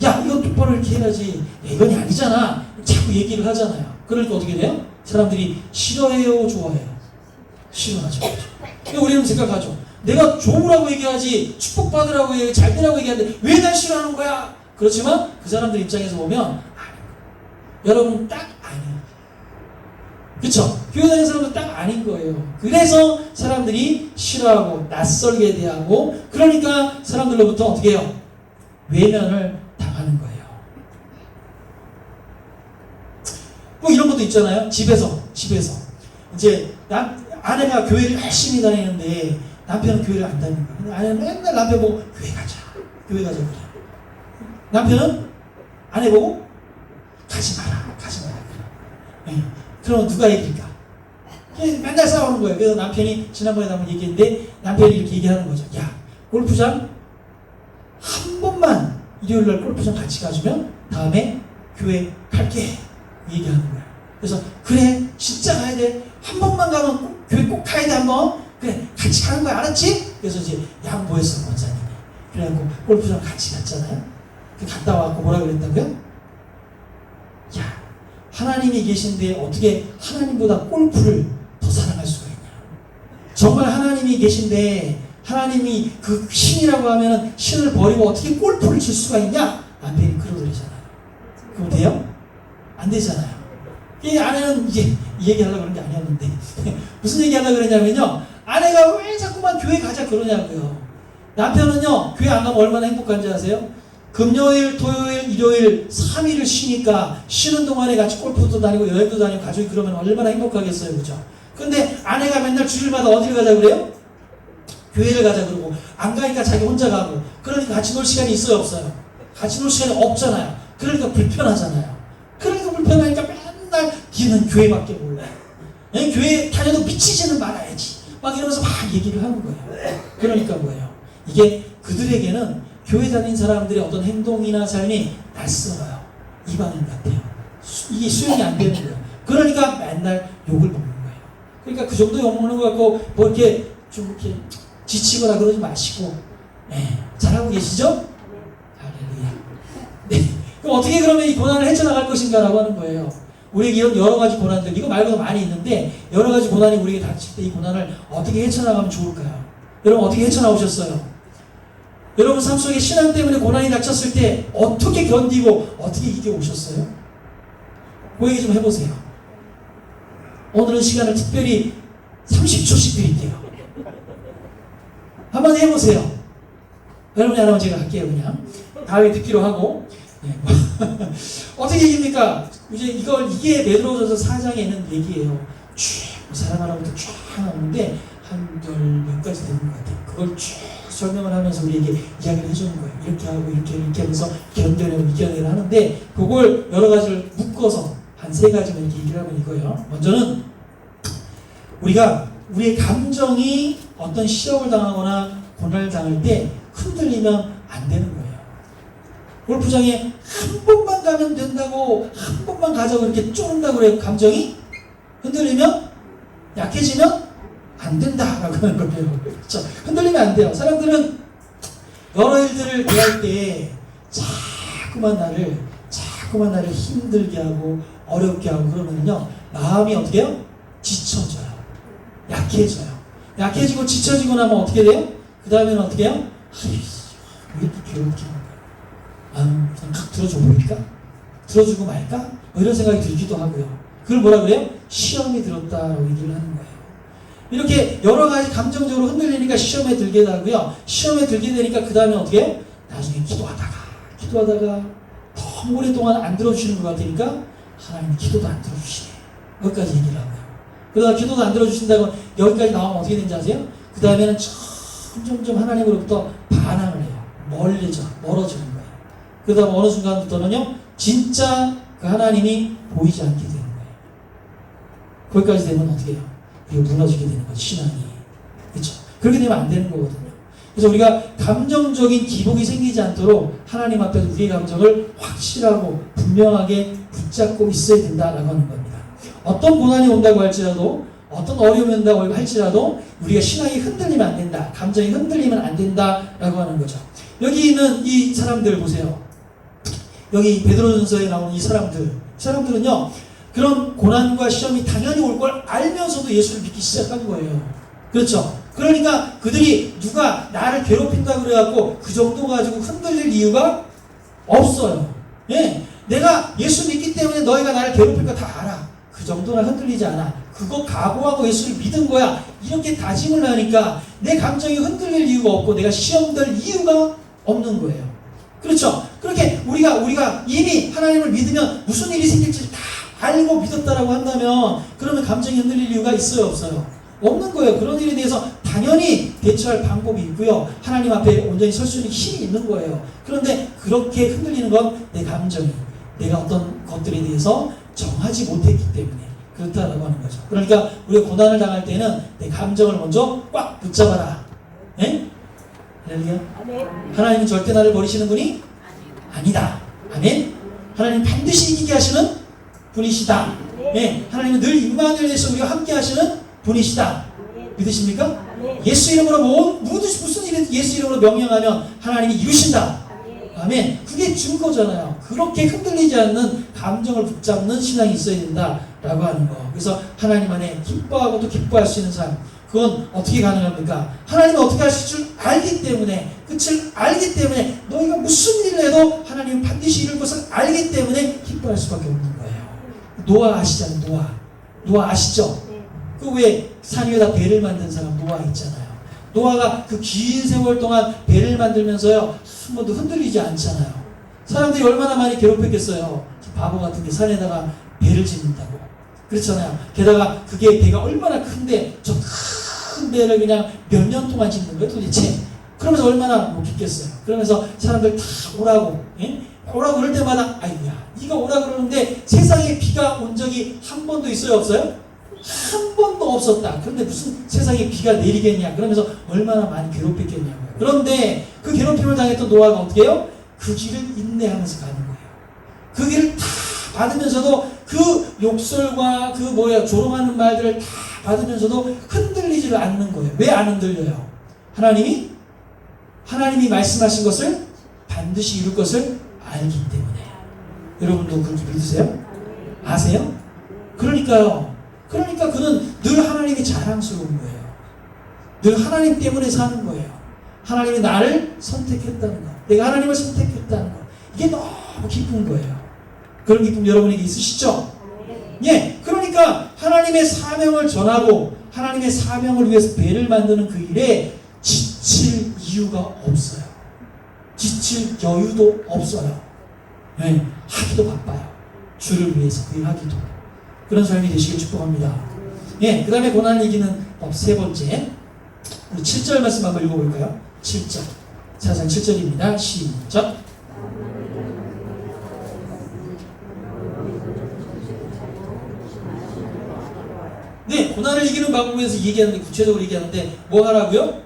야, 이건 똑바로 이렇게 해야지. 야, 이건 아니잖아. 자꾸 얘기를 하잖아요. 그러니까 어떻게 돼요? 사람들이 싫어해요, 좋아해요? 싫어하죠. 그러니까 우리는 생각하죠. 내가 좋으라고 얘기하지, 축복받으라고 얘기하지, 잘 되라고 얘기하는데 왜 날 싫어하는 거야? 그렇지만 그 사람들 입장에서 보면 아니에요. 여러분 딱 아니에요. 그쵸? 교회 다니는 사람은 딱 아닌 거예요. 그래서 사람들이 싫어하고 낯설게 대하고 그러니까 사람들로부터 어떻게 해요? 외면을 당하는 거예요. 뭐 이런 것도 있잖아요. 집에서 이제 아내가 교회를 열심히 다니는데 남편은 교회를 안 다니는 거예요. 근데 아내는 맨날 남편 보고 교회 가자 그래. 남편은 아내 보고 가지 마라. 네. 그럼 누가 이길까? 맨날 싸우는 거예요. 그래서 남편이 지난번에 한번 얘기했는데 남편이 이렇게 얘기하는 거죠. 야, 골프장 한 번만 일요일날 골프장 같이 가주면 다음에 교회 갈게 얘기하는 거예요. 그래서 그래 진짜 가야 돼. 한 번만 가면 교회 꼭 가야 돼. 한번 그래 같이 가는 거야 알았지? 그래서 이제 양보했어 원사님이. 그래갖고 골프장 같이 갔잖아요. 갔다 와갖고 뭐라 그랬다고요? 야, 하나님이 계신데 어떻게 하나님보다 골프를 더 사랑할 수가 있냐? 정말 하나님이 계신데 하나님이 그 신이라고 하면은 신을 버리고 어떻게 골프를 칠 수가 있냐? 남편이 그러더래잖아요. 그럼 돼요? 안 되잖아요. 이 아내는 이제 이 얘기하려고 그런 게 아니었는데 무슨 얘기하려고 그러냐면요. 아내가 왜 자꾸만 교회 가자 그러냐고요. 남편은요 교회 안 가면 얼마나 행복한지 아세요? 금요일, 토요일, 일요일 3일을 쉬니까 쉬는 동안에 같이 골프도 다니고 여행도 다니고 가족이 그러면 얼마나 행복하겠어요. 그죠? 근데 아내가 맨날 주일마다 어디를 가자 그래요? 교회를 가자 그러고 안 가니까 자기 혼자 가고 그러니까 같이 놀 시간이 있어요 없어요? 같이 놀 시간이 없잖아요. 그러니까 불편하잖아요. 그러니까 불편하니까 맨날 니는 교회밖에 몰라. 교회 다녀도 미치지는 말아야지. 막 이러면서 막 얘기를 하는 거예요. 그러니까 뭐예요? 이게 그들에게는 교회 다닌 사람들의 어떤 행동이나 삶이 낯설어요. 이방인 같아요. 이게 수용이 안 되는 거예요. 그러니까 맨날 욕을 먹는 거예요. 그러니까 그 정도 욕 먹는 거 같고 뭐 이렇게 좀 이렇게 지치거나 그러지 마시고 잘하고 계시죠? 할렐루야. 네. 그럼 어떻게 그러면 이 고난을 헤쳐나갈 것인가라고 하는 거예요. 우리에게 이런 여러 가지 고난들, 이거 말고도 많이 있는데 여러 가지 고난이 우리에게 닥칠 때 이 고난을 어떻게 헤쳐나가면 좋을까요? 여러분 어떻게 헤쳐나오셨어요? 여러분 삶 속에 신앙 때문에 고난이 닥쳤을 때 어떻게 견디고 어떻게 이겨오셨어요? 그 얘기 좀 해보세요. 오늘은 시간을 특별히 30초씩 드릴게요. 한번 해보세요. 여러분이 하나만 제가 할게요. 그냥 다음에 듣기로 하고 어떻게 이깁니까? 이제 이게 베드로전서 4장에 있는 얘기예요. 쭉 사람 하나부터 쭉 나오는데 한 몇 가지 되는 것 같아요. 그걸 쭉 설명을 하면서 우리에게 이야기를 해주는 거예요. 이렇게 하고 이렇게 하면서 견뎌내고 이겨내고 하는데 그걸 여러 가지를 묶어서 한 3가지만 이렇게 얘기를 하면 이거예요. 먼저는 우리가 우리의 감정이 어떤 시험을 당하거나 고난을 당할 때 흔들리면 안 되는 거예요. 골프장에 한 번만 가면 된다고 한 번만 가자고 이렇게 쪼른다고 그래요. 감정이 흔들리면 약해지면 안 된다라고 하는 거예요. 그렇죠? 흔들리면 안 돼요. 사람들은 여러 일들을 대할 때 자꾸만 나를 힘들게 하고 어렵게 하고 그러면요 마음이 어떻게 해요? 지쳐져요. 약해져요. 약해지고 지쳐지고 나면 어떻게 돼요? 그 다음에는 어떻게 해요? 왜 이렇게 괴롭게 하는 거야? 그냥 각 들어줘 버릴까? 들어주고 말까? 뭐 이런 생각이 들기도 하고요. 그걸 뭐라 그래요? 시험이 들었다라고 얘기를 하는 거예요. 이렇게 여러 가지 감정적으로 흔들리니까 시험에 들게 되고요. 시험에 들게 되니까 그 다음에 어떻게 해요? 나중에 기도하다가 더 오랫동안 안 들어주시는 것 같으니까 하나님 기도도 안 들어주시네. 여기까지 얘기를 하고요. 그러다 기도도 안 들어주신다고 여기까지 나오면 어떻게 되는지 아세요? 그 다음에는 점점 하나님으로부터 반항을 해요. 멀어지는 거예요. 그 다음 어느 순간부터는요 진짜 그 하나님이 보이지 않게 되는 거예요. 거기까지 되면 어떻게 해요? 우리가 무너지게 되는 거죠. 신앙이. 그렇죠? 그렇게 되면 안 되는 거거든요. 그래서 우리가 감정적인 기복이 생기지 않도록 하나님 앞에서 우리의 감정을 확실하고 분명하게 붙잡고 있어야 된다라고 하는 겁니다. 어떤 고난이 온다고 할지라도 어떤 어려움이 온다고 할지라도 우리가 신앙이 흔들리면 안 된다. 감정이 흔들리면 안 된다라고 하는 거죠. 여기 있는 이 사람들 보세요. 여기 베드로전서에 나오는 이 사람들은요 그런 고난과 시험이 당연히 올 걸 알면서도 예수를 믿기 시작한 거예요. 그렇죠? 그러니까 그들이 누가 나를 괴롭힌다고 그래갖고 그 정도 가지고 흔들릴 이유가 없어요. 예, 내가 예수 믿기 때문에 너희가 나를 괴롭힐 거 다 알아. 그 정도나 흔들리지 않아. 그거 각오하고 예수를 믿은 거야. 이렇게 다짐을 하니까 내 감정이 흔들릴 이유가 없고 내가 시험될 이유가 없는 거예요. 그렇죠? 그렇게 우리가 이미 하나님을 믿으면 무슨 일이 생길지 다 알고 믿었다라고 한다면 그러면 감정이 흔들릴 이유가 있어요, 없어요? 없는 거예요. 그런 일에 대해서 당연히 대처할 방법이 있고요. 하나님 앞에 온전히 설 수 있는 힘이 있는 거예요. 그런데 그렇게 흔들리는 건 내 감정이 내가 어떤 것들에 대해서 정하지 못했기 때문에 그렇다라고 하는 거죠. 그러니까 우리가 고난을 당할 때는 내 감정을 먼저 꽉 붙잡아라. 예? 할렐루야. 하나님은 절대 나를 버리시는 분이 아니다. 아멘. 하나님 반드시 이기게 하시는 분이시다. 예. 하나님은 늘 임마누엘에서 우리와 함께 하시는 분이시다. 믿으십니까? 예수 이름으로 무슨 일을 예수 이름으로 명령하면 하나님이 이루신다. 아멘. 그게 증거잖아요. 그렇게 흔들리지 않는 감정을 붙잡는 신앙이 있어야 된다라고 하는 거. 그래서 하나님 안에 기뻐하고 또 기뻐할 수 있는 삶. 그건 어떻게 가능합니까? 하나님은 어떻게 하실 줄 알기 때문에, 끝을 알기 때문에, 너희가 무슨 일을 해도 하나님은 반드시 이룰 것을 알기 때문에 기뻐할 수밖에 없는 거예요. 노아 아시잖아요. 노아 아시죠? 그 왜 산 위에다 배를 만든 사람 노아 있잖아요. 노아가 그 긴 세월 동안 배를 만들면서요 한 번도 흔들리지 않잖아요. 사람들이 얼마나 많이 괴롭혔겠어요. 바보 같은 게 산에다가 배를 짓는다고. 그렇잖아요. 게다가 그게 배가 얼마나 큰데 저 큰 배를 그냥 몇 년 동안 짓는 거예요 도대체. 그러면서 얼마나 못 믿겠어요. 그러면서 사람들 다 오라고, 예? 오라고 그럴 때마다 아이고야 네가 오라 그러는데 세상에 비가 온 적이 한 번도 있어요, 없어요? 한 번도 없었다. 그런데 무슨 세상에 비가 내리겠냐. 그러면서 얼마나 많이 괴롭혔겠냐고요. 그런데 그 괴롭힘을 당했던 노아가 어떻게 해요? 그 길을 인내하면서 가는 거예요. 그 길을 다 받으면서도 그 욕설과 그 조롱하는 말들을 다 받으면서도 흔들리지를 않는 거예요. 왜 안 흔들려요? 하나님이 말씀하신 것을 반드시 이룰 것을 알기 때문에. 여러분도 그렇게 믿으세요? 아세요? 그러니까 그는 늘 하나님이 자랑스러운 거예요. 늘 하나님 때문에 사는 거예요. 하나님이 나를 선택했다는 거. 내가 하나님을 선택했다는 거. 이게 너무 기쁜 거예요. 그런 기쁨 여러분에게 있으시죠? 예. 그러니까 하나님의 사명을 전하고 하나님의 사명을 위해서 배를 만드는 그 일에 지칠 이유가 없어요. 지칠 여유도 없어요. 예. 하기도 바빠요. 주를 위해서 그 일 하기도. 그런 삶이 되시길 축복합니다. 예, 그 다음에 고난을 이기는 법 세 번째. 우리 7절 말씀 한번 읽어볼까요? 7절. 4장 7절입니다. 시작. 네, 고난을 이기는 방법에 대해서 얘기하는데, 구체적으로 얘기하는데, 뭐 하라고요?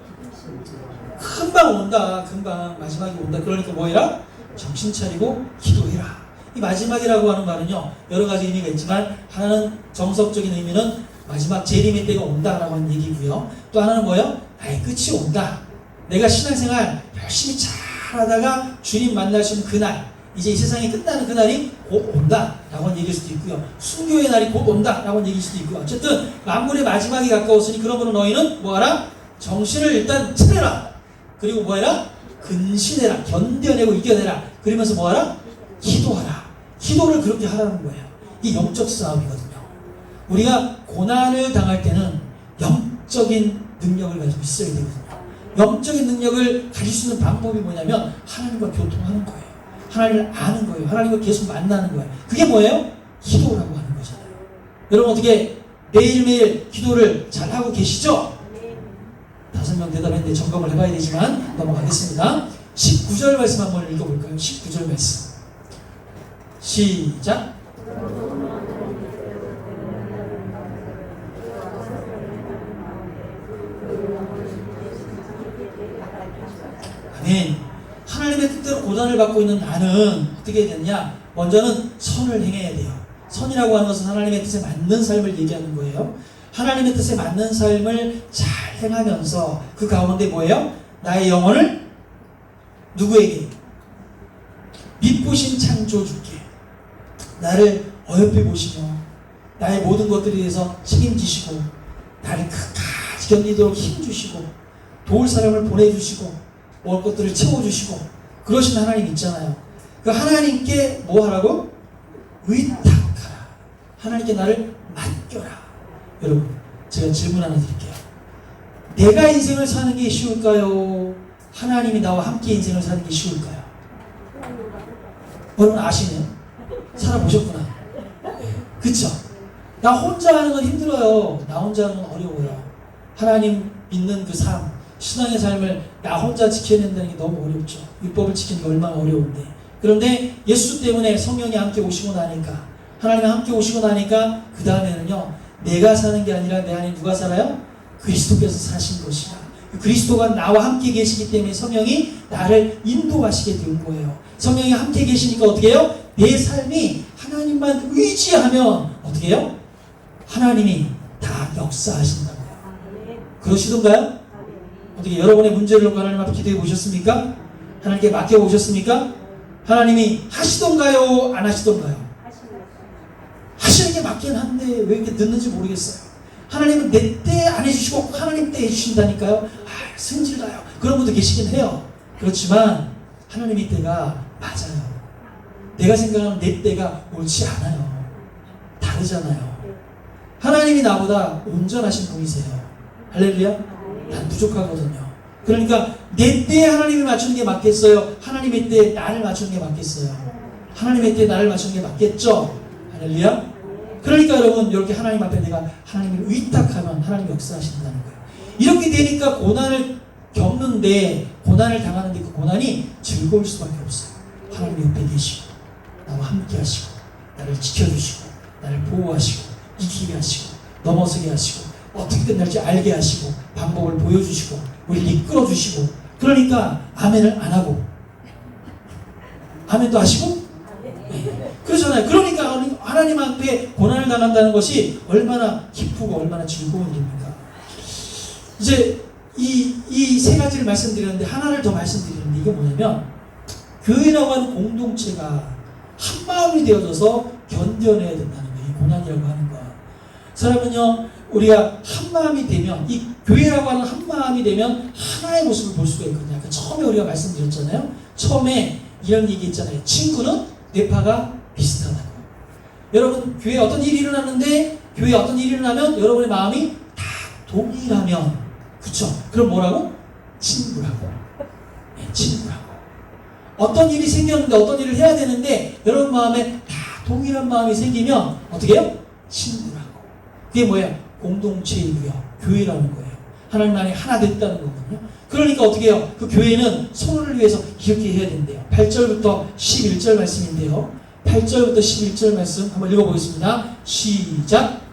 금방 온다. 금방 마지막이 온다. 그러니까 뭐 해라? 정신 차리고 기도해라. 이 마지막이라고 하는 말은요 여러 가지 의미가 있지만 하나는 정석적인 의미는 마지막 재림의 때가 온다라고 하는 얘기고요. 또 하나는 뭐예요? 나의 끝이 온다. 내가 신앙생활 열심히 잘하다가 주님 만나시는 그날, 이제 이 세상이 끝나는 그날이 곧 온다라고 하는 얘기일 수도 있고요. 순교의 날이 곧 온다라고 하는 얘기일 수도 있고요. 어쨌든 만물의 마지막이 가까웠으니 그러므로 너희는 뭐하라? 정신을 일단 차려라. 그리고 뭐해라? 근신해라. 견뎌내고 이겨내라. 그러면서 뭐하라? 기도하라. 기도를 그렇게 하라는 거예요. 이게 영적 싸움이거든요. 우리가 고난을 당할 때는 영적인 능력을 가지고 있어야 되거든요. 영적인 능력을 가질 수 있는 방법이 뭐냐면 하나님과 교통하는 거예요. 하나님을 아는 거예요. 하나님과 계속 만나는 거예요. 그게 뭐예요? 기도라고 하는 거잖아요. 여러분 어떻게 매일매일 기도를 잘하고 계시죠? 5명 대답했는데 점검을 해봐야 되지만 넘어가겠습니다. 19절 말씀 한번 읽어볼까요? 19절 말씀 시작. 아멘. 하나님의 뜻대로 고난을 받고 있는 나는 어떻게 해야 되느냐? 먼저는 선을 행해야 돼요. 선이라고 하는 것은 하나님의 뜻에 맞는 삶을 얘기하는 거예요. 하나님의 뜻에 맞는 삶을 잘 행하면서 그 가운데 뭐예요? 나의 영혼을 누구에게? 믿보신 창조주께 나를 어여삐 보시며 나의 모든 것들에 대해서 책임지시고 나를 끝까지 견디도록 힘주시고 도울 사람을 보내주시고 먹을 것들을 채워주시고 그러신 하나님 있잖아요. 그 하나님께 뭐 하라고? 의탁하라. 하나님께 나를 맡겨라. 여러분, 제가 질문 하나 드릴게요. 내가 인생을 사는 게 쉬울까요? 하나님이 나와 함께 인생을 사는 게 쉬울까요? 여러분 아시네요? 살아보셨구나. 네. 그쵸? 나 혼자 하는 건 힘들어요. 나 혼자 하는 건 어려워요. 하나님 믿는 그 삶, 신앙의 삶을 나 혼자 지켜낸다는 게 너무 어렵죠. 율법을 지키는 게 얼마나 어려운데. 그런데 예수 때문에 성령이 함께 오시고 나니까, 하나님이 함께 오시고 나니까 그 다음에는요, 내가 사는 게 아니라 내 안에 누가 살아요? 그리스도께서 사신 것이야. 그리스도가 나와 함께 계시기 때문에 성령이 나를 인도하시게 된 거예요. 성령이 함께 계시니까 어떻게 해요? 내 삶이 하나님만 의지하면 어떻게 해요? 하나님이 다 역사하신다고요. 그러시던가요? 어떻게 여러분의 문제를 놓고 하나님 앞에 기도해 보셨습니까? 하나님께 맡겨 보셨습니까? 하나님이 하시던가요? 안 하시던가요? 하시는 게 맞긴 한데 왜 이렇게 늦는지 모르겠어요. 하나님은 내 때 안 해주시고 하나님 때 해주신다니까요. 아, 승질나요. 그런 분도 계시긴 해요. 그렇지만 하나님의 때가 맞아요. 내가 생각하는 내 때가 옳지 않아요. 다르잖아요. 하나님이 나보다 온전하신 분이세요. 할렐루야? 난 부족하거든요. 그러니까 내 때에 하나님이 맞추는 게 맞겠어요? 하나님의 때에 나를 맞추는 게 맞겠어요? 하나님의 때에 나를 맞추는 게 맞겠죠? 할렐루야? 그러니까 여러분 이렇게 하나님 앞에 내가 하나님을 의탁하면 하나님 역사하신다는 거예요. 이렇게 되니까 고난을 겪는데, 고난을 당하는데 그 고난이 즐거울 수밖에 없어요. 하나님 옆에 계시고 나와 함께 하시고 나를 지켜주시고 나를 보호하시고 이기게 하시고 넘어서게 하시고 어떻게 끝날지 알게 하시고 방법을 보여주시고 우리를 이끌어주시고, 그러니까 아멘을 안 하고 아멘도 하시고, 네. 그렇잖아요. 그러니까 하나님 앞에 고난을 당한다는 것이 얼마나 기쁘고 얼마나 즐거운 일입니까? 이제 이 세 가지를 말씀드렸는데 하나를 더 말씀드리는데, 이게 뭐냐면 교회라고 하는 공동체가 한 마음이 되어져서 견뎌내야 된다는 거예요. 이 고난이라고 하는 거. 사람은요, 우리가 한 마음이 되면, 이 교회라고 하는 한 마음이 되면 하나의 모습을 볼 수가 있거든요. 처음에 우리가 말씀드렸잖아요. 처음에 이런 얘기 있잖아요. 친구는 뇌파가 비슷하다고. 여러분, 교회에 어떤 일이 일어났는데, 교회에 어떤 일이 일어나면 여러분의 마음이 다 동일하면, 그쵸? 그럼 뭐라고? 친구라고. 네, 친구라고. 어떤 일이 생겼는데, 어떤 일을 해야 되는데 여러분 마음에 다 동일한 마음이 생기면 어떻게 해요? 친구라고. 그게 뭐예요? 공동체이고요, 교회라는 거예요. 하나님 안에 하나 됐다는 거거든요. 그러니까 어떻게 해요? 그 교회는 서로를 위해서 이렇게 해야 된대요. 8절부터 11절 말씀인데요. 8절부터 11절 말씀 한번 읽어보겠습니다. 시작.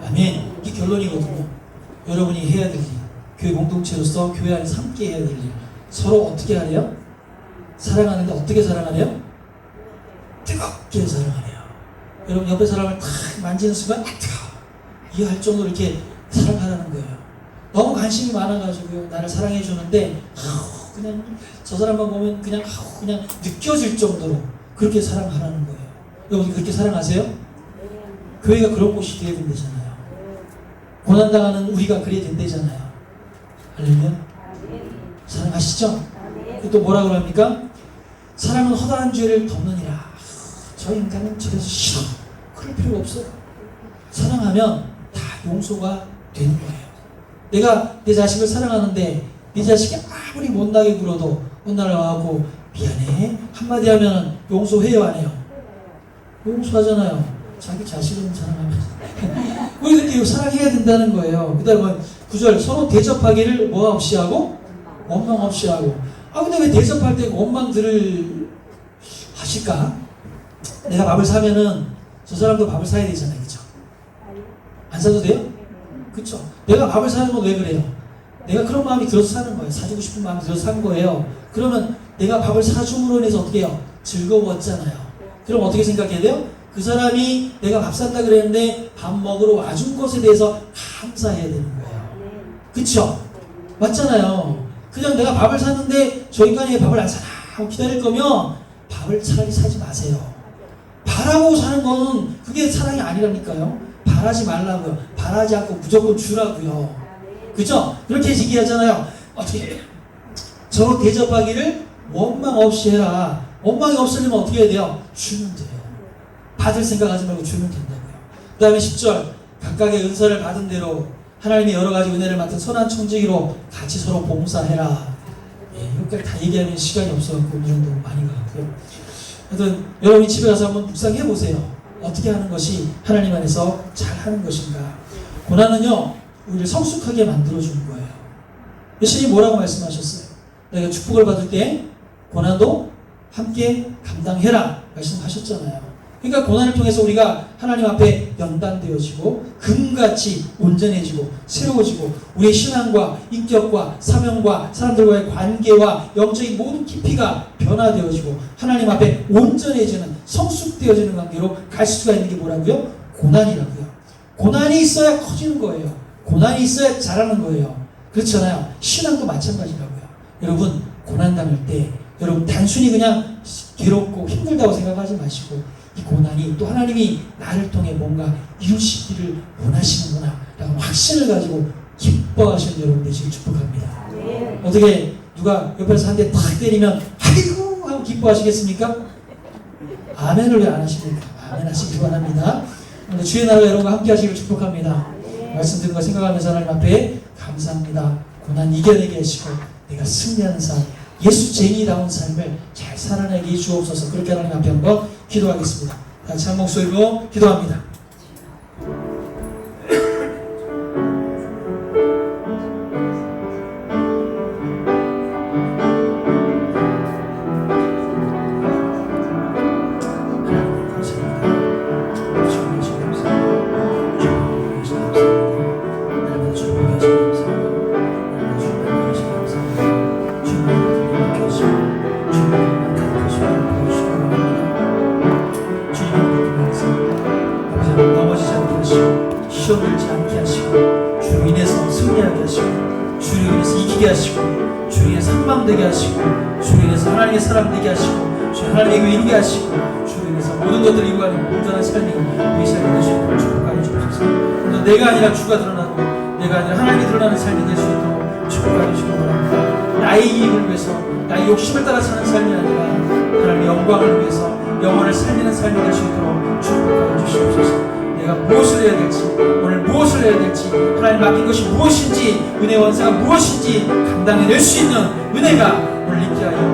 아멘. 이게 결론이거든요. 여러분이 해야 될 일, 교회 공동체로서 교회 안에서 함께 해야 될 일, 서로 어떻게 하래요? 사랑하는데 어떻게 사랑하래요? 뜨겁게 사랑하래요. 여러분 옆에 사람을 탁 만지는 순간 뜨거워, 이해할 정도로 이렇게 사랑하라는 거예요. 너무 관심이 많아가지고요, 나를 사랑해 주는데 그냥 저 사람만 보면 그냥 느껴질 정도로 그렇게 사랑하라는 거예요. 여러분 그렇게 사랑하세요? 교회가 그런 곳이 되어야 된다잖아요. 고난당하는 우리가 그래야 된다잖아요. 할렐루야. 사랑하시죠? 또 뭐라 그럽니까? 사랑은 허다한 죄를 덮느니라. 저 인간은 저래서 싫어. 그럴 필요가 없어요. 사랑하면 다 용서가 되는 거예요. 내가 내 자식을 사랑하는데 내 자식이 아무리 못나게 굴어도 혼나를 와갖고 미안해 한마디 하면 용서해요, 안 해요? 용서하잖아요. 자기 자식은 사랑하면서. 우리 그렇게 사랑해야 된다는 거예요. 그 다음에 9절, 서로 대접하기를 뭐 없이 하고? 원망 없이 하고. 근데 왜 대접할 때 원망들을 하실까? 내가 밥을 사면은 저 사람도 밥을 사야 되잖아요. 그쵸? 안 사도 돼요? 그쵸? 내가 밥을 사는 건 왜 그래요? 내가 그런 마음이 들어서 사는 거예요. 사주고 싶은 마음이 들어서 사는 거예요. 그러면 내가 밥을 사줌으로 인해서 어떻게 해요? 즐거웠잖아요. 그럼 어떻게 생각해야 돼요? 그 사람이 내가 밥 산다 그랬는데 밥 먹으러 와준 것에 대해서 감사해야 되는 거예요. 그쵸? 맞잖아요. 그냥 내가 밥을 샀는데 저 인간이 왜 밥을 안 사나 하고 기다릴 거면 밥을 차라리 사지 마세요. 바라고 사는 거는 그게 사랑이 아니라니까요. 바라지 말라고요. 바라지 않고 무조건 주라고요. 그죠? 그렇게 얘기하잖아요. 어떻게 저로 대접하기를 원망 없이 해라. 원망이 없으려면 어떻게 해야 돼요? 주면 돼요. 받을 생각하지 말고 주면 된다고요. 그 다음에 10절 각각의 은사를 받은 대로 하나님이 여러 가지 은혜를 맡은 선한 청지기로 같이 서로 봉사해라. 여기까지 다 얘기하면 시간이 없어갖고 이 정도 많이 가고요. 하여튼 여러분이 집에 가서 한번 묵상해 보세요. 어떻게 하는 것이 하나님 안에서 잘 하는 것인가. 고난은요 우리를 성숙하게 만들어주는 거예요. 예수님이 뭐라고 말씀하셨어요? 내가 축복을 받을 때 고난도 함께 감당해라 말씀하셨잖아요. 그러니까 고난을 통해서 우리가 하나님 앞에 연단되어지고 금같이 온전해지고 새로워지고 우리의 신앙과 인격과 사명과 사람들과의 관계와 영적인 모든 깊이가 변화되어지고 하나님 앞에 온전해지는 성숙되어지는 관계로 갈 수가 있는 게 뭐라고요? 고난이라고요. 고난이 있어야 커지는 거예요. 고난이 있어야 자라는 거예요. 그렇잖아요. 신앙도 마찬가지라고요. 여러분 고난 당할 때 여러분 단순히 그냥 괴롭고 힘들다고 생각하지 마시고 이 고난이 또 하나님이 나를 통해 뭔가 이루시기를 원하시는구나 라고 확신을 가지고 기뻐하시는 여러분 되시길 축복합니다. 네. 어떻게 누가 옆에서 한 대 탁 때리면 아이고 하고 기뻐하시겠습니까? 아멘을 왜 안 하십니까? 아멘 하시길 바랍니다. 오늘 주의 나라가 여러분과 함께 하시길 축복합니다. 네. 말씀 듣는 거 생각하면서 하나님 앞에 감사합니다. 고난 이겨내게 하시고 내가 승리하는 삶 예수쟁이다운 삶을 잘 살아내게 주옵소서. 그렇게 하나님 앞에 한번 기도하겠습니다. 같이 한 목소리로 기도합니다. 시험 들지 않게 하시고 주로 인해서 승리하게 하시고 주로 인해서 이기게 하시고 주로 인해서 한마음되게 하시고 주로 인해서 하나님의 사람 되게 하시고 주 하나님의 의인게 하시고 주로 인해서 모든 것들을 이루어가는 온전한 삶이 우리 삶이 될 수 있도록 축복하여 주옵소서. 내가 아니라 주가 드러나고 내가 아니라 하나님이 드러나는 삶이 될 수 있도록 축복하여 주시기 바랍니다. 나의 이익을 위해서 나의 욕심을 따라 사는 삶이 아니라 하나님의 영광을 위해서 영혼을 살리는 삶이 될 수 있도록 축복하여 주시옵소서. 내가 무엇을 해야 될지 오늘 무엇을 해야 될지 하나님 맡긴 것이 무엇인지 은혜 원사가 무엇인지 감당해낼 수 있는 은혜가 오늘 있게 하여